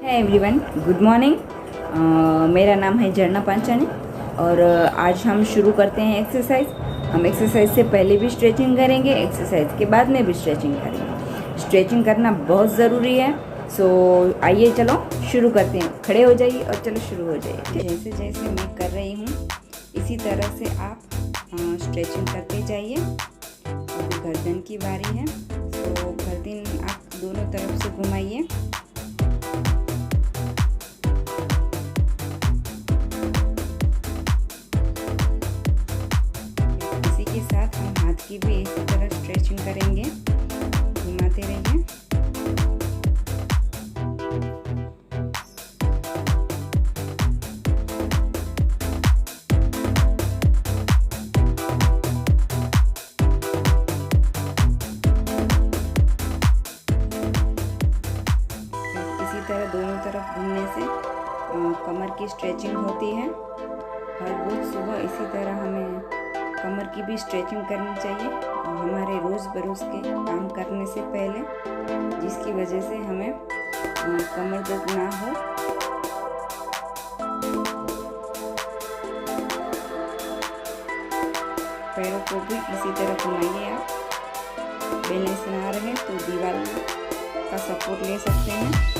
है everyone, good morning. मेरा नाम है झरना पांचानी और आज हम शुरू करते हैं एक्सरसाइज। हम एक्सरसाइज से पहले भी स्ट्रेचिंग करेंगे, एक्सरसाइज के बाद में भी स्ट्रेचिंग करेंगे। स्ट्रेचिंग करना बहुत ज़रूरी है। सो आइए चलो शुरू करते हैं। खड़े हो जाइए और चलो शुरू हो जाइए। जैसे जैसे मैं कर रही हूँ इसी तरह से आप स्ट्रेचिंग करते जाइए। अभी गर्दन की बारी है, तो गर्दन आप दोनों तरफ से घुमाइए। इसी के साथ हम हाथ की भी इसी तरह स्ट्रेचिंग करेंगे, घुमाते रहिए। इसी तरह दोनों तरफ घूमने से कमर की स्ट्रेचिंग होती है। हर रोज़ सुबह इसी तरह हमें कमर की भी स्ट्रेचिंग करनी चाहिए हमारे रोज़ बरोज़ के काम करने से पहले, जिसकी वजह से हमें कमर दर्द ना हो। पैरों को भी इसी तरह घुमाइए। आप बैलेंस ना रहे तो दीवार का सपोर्ट ले सकते हैं।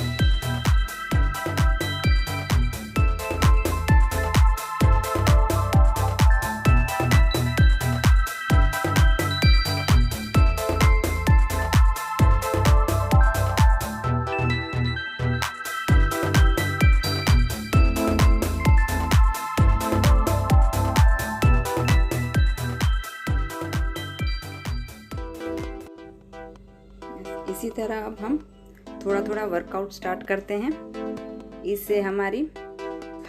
इसी तरह अब हम थोड़ा थोड़ा वर्कआउट स्टार्ट करते हैं। इससे हमारी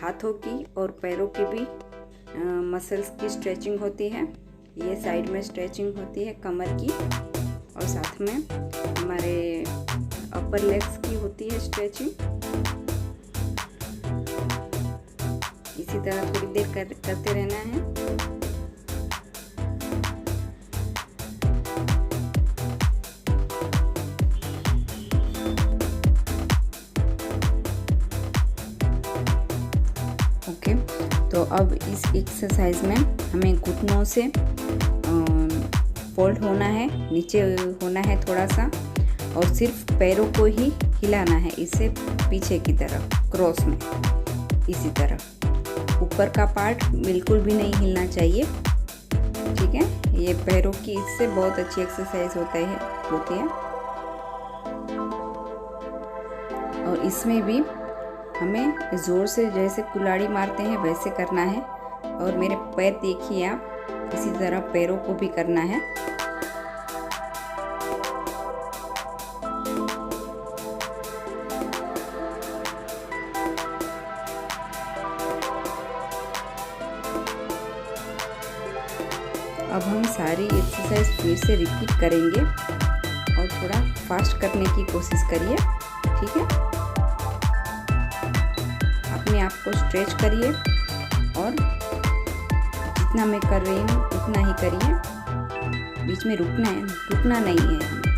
हाथों की और पैरों की भी मसल्स की स्ट्रेचिंग होती है। ये साइड में स्ट्रेचिंग होती है कमर की, और साथ में हमारे अपर लेग्स की होती है स्ट्रेचिंग। इसी तरह थोड़ी देर करते रहना है। ओके, तो अब इस एक्सरसाइज में हमें घुटनों से फोल्ड होना है, नीचे होना है थोड़ा सा, और सिर्फ पैरों को ही हिलाना है, इससे पीछे की तरफ क्रॉस में। इसी तरह ऊपर का पार्ट बिल्कुल भी नहीं हिलना चाहिए, ठीक है। ये पैरों की इससे बहुत अच्छी एक्सरसाइज होती है। और इसमें भी हमें ज़ोर से जैसे कुल्हाड़ी मारते हैं वैसे करना है। और मेरे पैर देखिए आप, इसी तरह पैरों को भी करना है। अब हम सारी एक्सरसाइज फिर से रिपीट करेंगे और थोड़ा फास्ट करने की कोशिश करिए, ठीक है। अपने आप को स्ट्रेच करिए और जितना मैं कर रही हूँ उतना ही करिए। बीच में रुकना नहीं है हमें।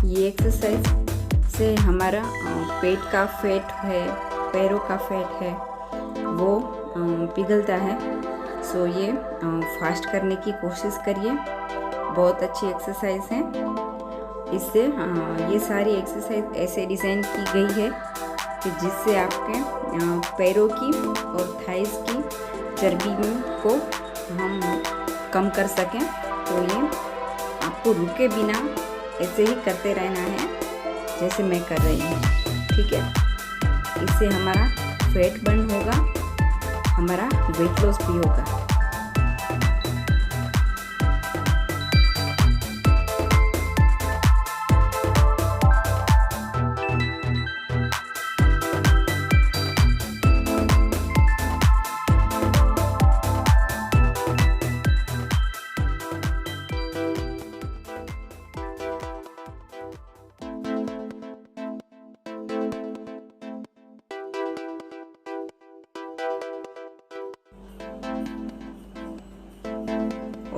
ये एक्सरसाइज से हमारा पेट का फैट है, पैरों का फैट है, वो पिघलता है। सो ये फास्ट करने की कोशिश करिए, बहुत अच्छी एक्सरसाइज है। इससे ये सारी एक्सरसाइज ऐसे डिज़ाइन की गई है कि जिससे आपके पैरों की और थाइस की चर्बी को हम कम कर सकें। तो ये आपको रुके बिना ऐसे ही करते रहना है जैसे मैं कर रही हूँ, ठीक है। इससे हमारा फैट बर्न होगा, हमारा वेट लॉस भी होगा।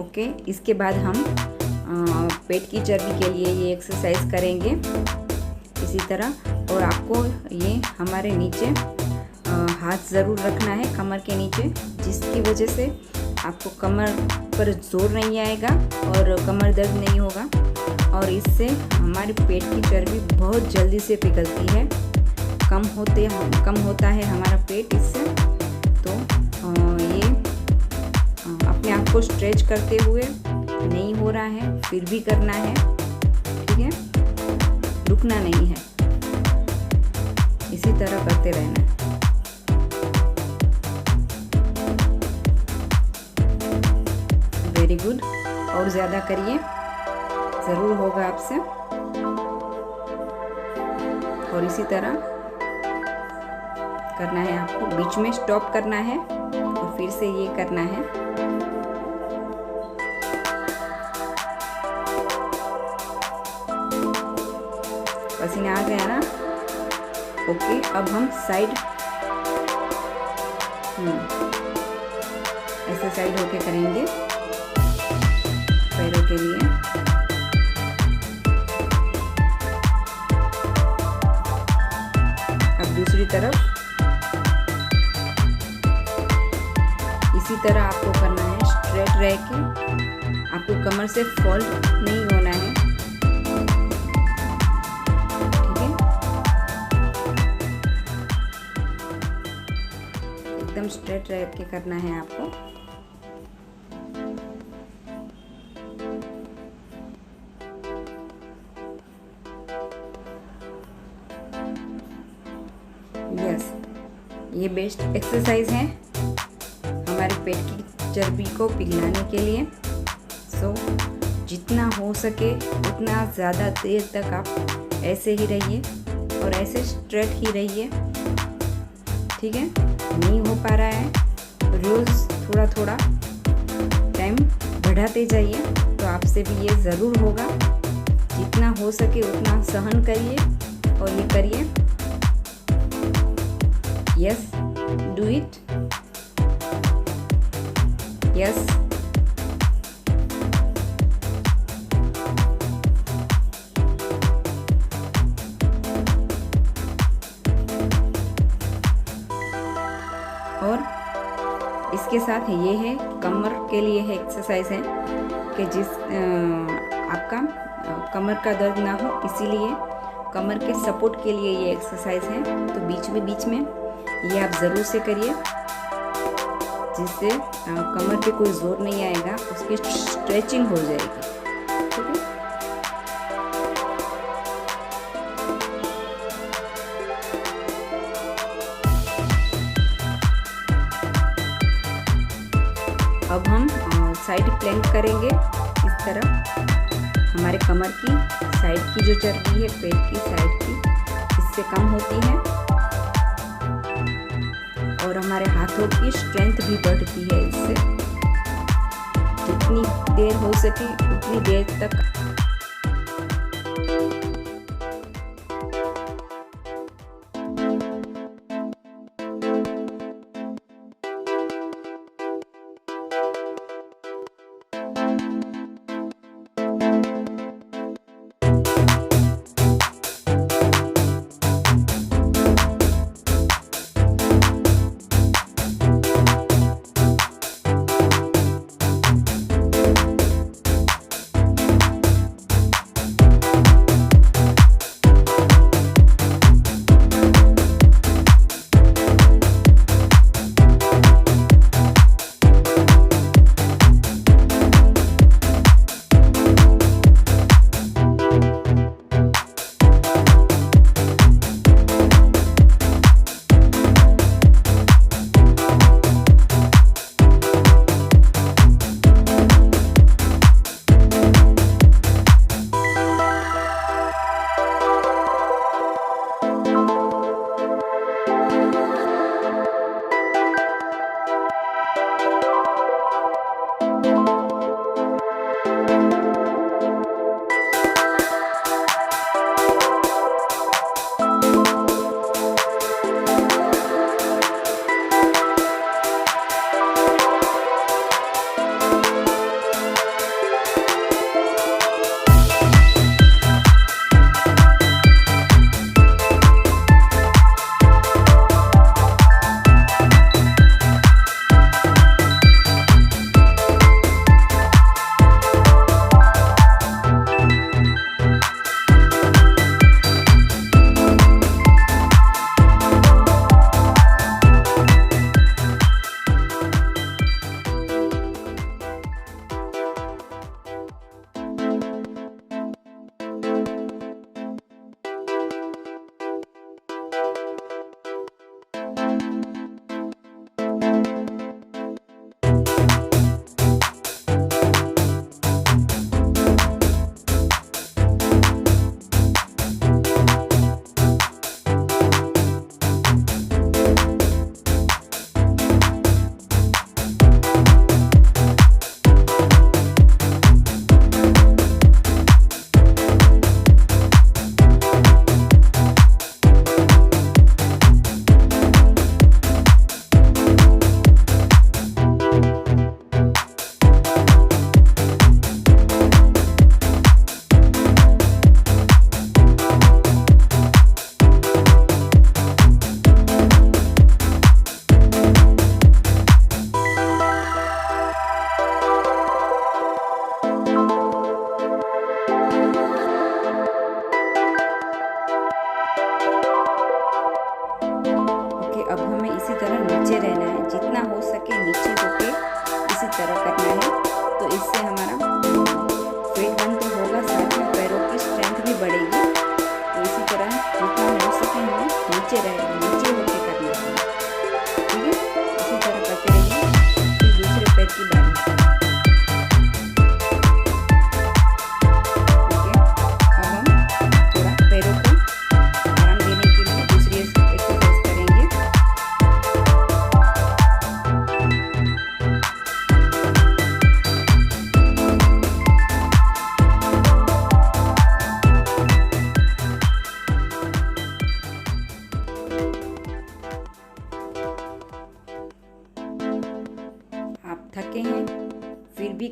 ओके, इसके बाद हम पेट की चर्बी के लिए ये एक्सरसाइज करेंगे इसी तरह। और आपको ये हमारे नीचे हाथ ज़रूर रखना है कमर के नीचे, जिसकी वजह से आपको कमर पर जोर नहीं आएगा और कमर दर्द नहीं होगा। और इससे हमारे पेट की चर्बी बहुत जल्दी से पिघलती है, कम होता है हमारा पेट इससे। तो ये अपने आप को स्ट्रेच करते हुए नहीं हो रहा है फिर भी करना है, ठीक है, रुकना नहीं है, इसी तरह करते रहना है। वेरी गुड, और ज़्यादा करिए, ज़रूर होगा आपसे। और इसी तरह करना है आपको, बीच में स्टॉप करना है और फिर से ये करना है। पसीना आ गया ना? ओके, अब हम साइड ऐसे साइड होके करेंगे पैरों के लिए। अब दूसरी तरफ इसी तरह आपको करना है, स्ट्रेट रह के। आपको कमर से फोल्ड नहीं होना है, एकदम स्ट्रेट रह के करना है आपको। यस, ये बेस्ट एक्सरसाइज है हमारे पेट की चर्बी को पिघलाने के लिए। सो जितना हो सके उतना ज़्यादा देर तक आप ऐसे ही रहिए और ऐसे स्ट्रेट ही रहिए, ठीक है। नहीं हो पा रहा है, रोज़ थोड़ा थोड़ा टाइम बढ़ाते जाइए तो आपसे भी ये ज़रूर होगा। जितना हो सके उतना सहन करिए और ये करिए। Yes, do it. यस, और इसके साथ ये है कमर के लिए है एक्सरसाइज है कि जिस आपका कमर का दर्द ना हो, इसीलिए कमर के सपोर्ट के लिए ये एक्सरसाइज है। तो बीच में ये आप ज़रूर से करिए, जिससे कमर पे कोई जोर नहीं आएगा, उसकी स्ट्रेचिंग हो जाएगी, ठीक है। अब हम साइड प्लैंक करेंगे इस तरह। हमारे कमर की साइड की जो चर्बी है पेट की साइड की, इससे कम होती है और हमारे हाथों की स्ट्रेंथ भी बढ़ती है इससे। जितनी देर हो सके उतनी देर तक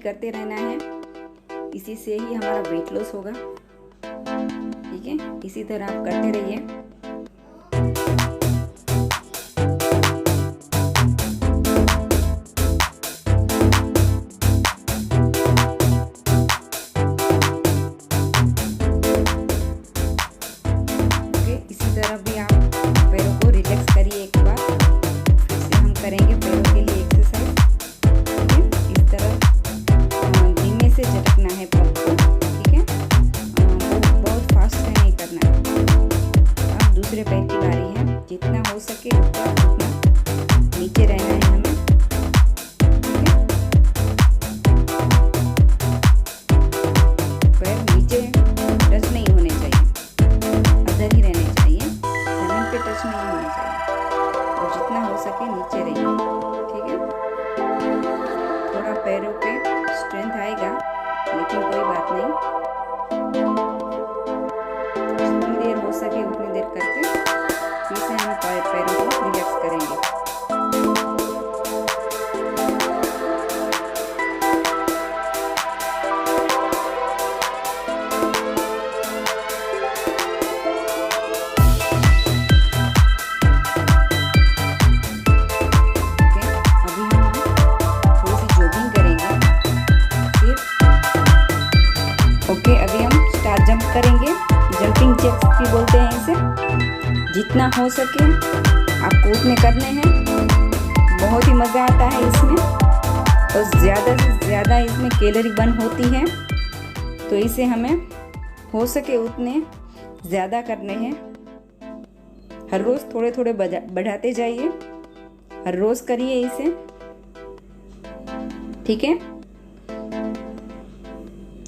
करते रहना है। इसी से ही हमारा वेट लॉस होगा। ठीक है, इसी तरह आप करते रहिए। इसी तरह भी आप पैरों को रिलैक्स करिए एक बार। फिर से हम करेंगे पैरों के लिए एक्सरसाइज। ठीक है, इस तरह धीमे से झटकना है पैर को। ठीक है, बहुत फास्ट से नहीं करना है। अब दूसरे पैर की बारी है। जितना हो सके उतना नीचे रहना है हमें। ठीक है, पैर नीचे टच नहीं होने चाहिए, अंदर ही रहने चाहिए, जमीन पे टच नहीं होने चाहिए। और जितना हो सके नीचे रहिए। ठीक है, थोड़ा पैरों पे स्ट्रेंथ आएगा, लेकिन कोई बात नहीं। जितनी देर हो सके उतनी देर करके फिर से हम पैरों को रिलैक्स करेंगे। ओके, अभी हम स्टार जंप करेंगे। जंपिंग जैक्स भी बोलते हैं इसे। जितना हो सके आपको उतने करने हैं। बहुत ही मज़ा आता है इसमें, और ज़्यादा से ज़्यादा इसमें कैलोरी बर्न होती है। तो इसे हमें हो सके उतने ज़्यादा करने हैं। हर रोज़ थोड़े थोड़े बढ़ाते जाइए, हर रोज़ करिए इसे। ठीक है,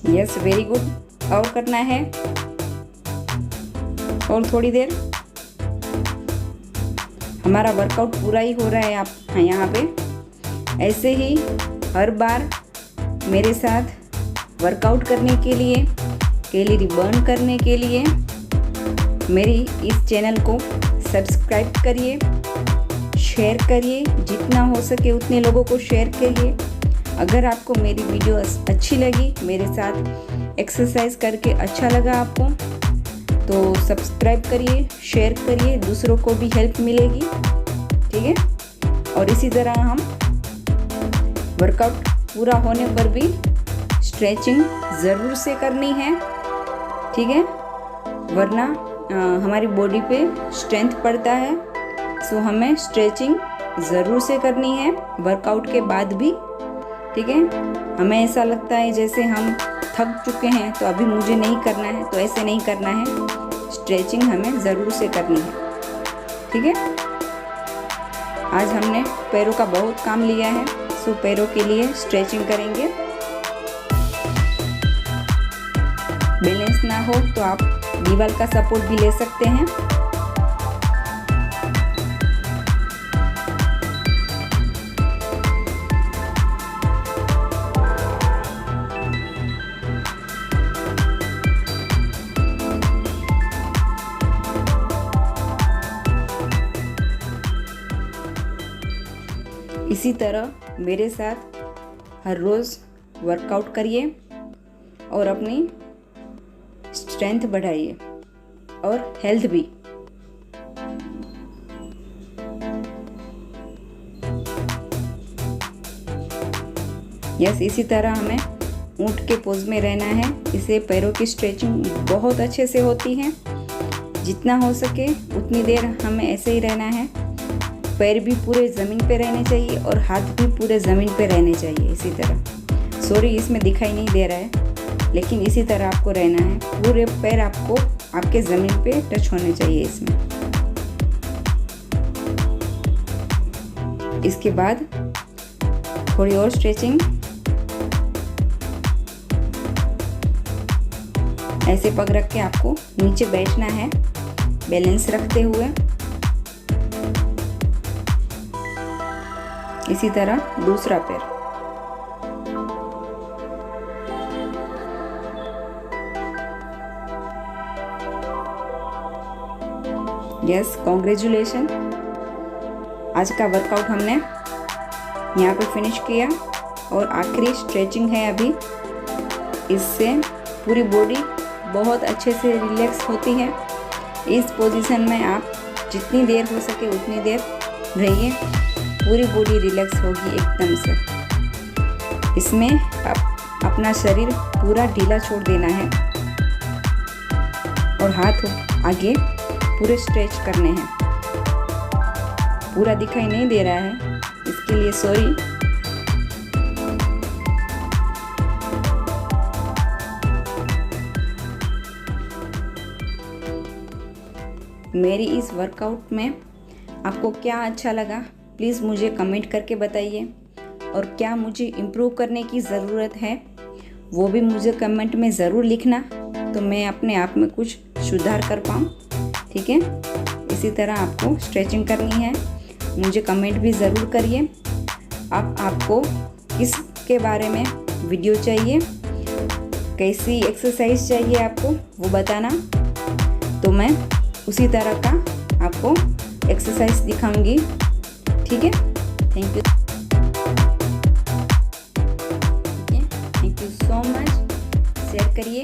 यस, वेरी गुड। और करना है, और थोड़ी देर। हमारा वर्कआउट पूरा ही हो रहा है आप यहाँ पे। ऐसे ही हर बार मेरे साथ वर्कआउट करने के लिए, कैलोरी बर्न करने के लिए मेरी इस चैनल को सब्सक्राइब करिए, शेयर करिए। जितना हो सके उतने लोगों को शेयर करिए। अगर आपको मेरी वीडियो अच्छी लगी, मेरे साथ एक्सरसाइज करके अच्छा लगा आपको, तो सब्सक्राइब करिए, शेयर करिए, दूसरों को भी हेल्प मिलेगी। ठीक है, और इसी तरह हम वर्कआउट पूरा होने पर भी स्ट्रेचिंग ज़रूर से करनी है। ठीक है, वरना हमारी बॉडी पे स्ट्रेंथ पड़ता है। सो हमें स्ट्रेचिंग ज़रूर से करनी है वर्कआउट के बाद भी। ठीक है, हमें ऐसा लगता है जैसे हम थक चुके हैं तो अभी मुझे नहीं करना है, तो ऐसे नहीं करना है। स्ट्रेचिंग हमें ज़रूर से करनी है। ठीक है, आज हमने पैरों का बहुत काम लिया है। सो पैरों के लिए स्ट्रेचिंग करेंगे। बैलेंस ना हो तो आप दीवार का सपोर्ट भी ले सकते हैं। इसी तरह मेरे साथ हर रोज़ वर्कआउट करिए और अपनी स्ट्रेंथ बढ़ाइए और हेल्थ भी। यस, इसी तरह हमें ऊंट के पोज में रहना है। इससे पैरों की स्ट्रेचिंग बहुत अच्छे से होती है। जितना हो सके उतनी देर हमें ऐसे ही रहना है। पैर भी पूरे ज़मीन पे रहने चाहिए और हाथ भी पूरे ज़मीन पे रहने चाहिए। इसी तरह, सॉरी इसमें दिखाई नहीं दे रहा है, लेकिन इसी तरह आपको रहना है। पूरे पैर आपको आपके ज़मीन पे टच होने चाहिए इसमें। इसके बाद थोड़ी और स्ट्रेचिंग। ऐसे पग रख के आपको नीचे बैठना है, बैलेंस रखते हुए। इसी तरह दूसरा पैर। Yes, congratulation. आज का वर्कआउट हमने यहाँ पे फिनिश किया। और आखिरी स्ट्रेचिंग है अभी। इससे पूरी बॉडी बहुत अच्छे से रिलैक्स होती है। इस पोजीशन में आप जितनी देर हो सके उतनी देर रहिए, पूरी बॉडी रिलैक्स होगी एकदम से। इसमें अपना शरीर पूरा ढीला छोड़ देना है और हाथ आगे पूरे स्ट्रेच करने हैं। पूरा दिखाई नहीं दे रहा है, इसके लिए सॉरी। मेरी इस वर्कआउट में आपको क्या अच्छा लगा प्लीज़ मुझे कमेंट करके बताइए, और क्या मुझे इम्प्रूव करने की ज़रूरत है वो भी मुझे कमेंट में ज़रूर लिखना, तो मैं अपने आप में कुछ सुधार कर पाऊँ। ठीक है, इसी तरह आपको स्ट्रेचिंग करनी है, मुझे कमेंट भी ज़रूर करिए। आपको किस के बारे में वीडियो चाहिए, कैसी एक्सरसाइज चाहिए आपको वो बताना, तो मैं उसी तरह का आपको एक्सरसाइज दिखाऊंगी। ठीक है, thank you. Thank you so much. Share करिए,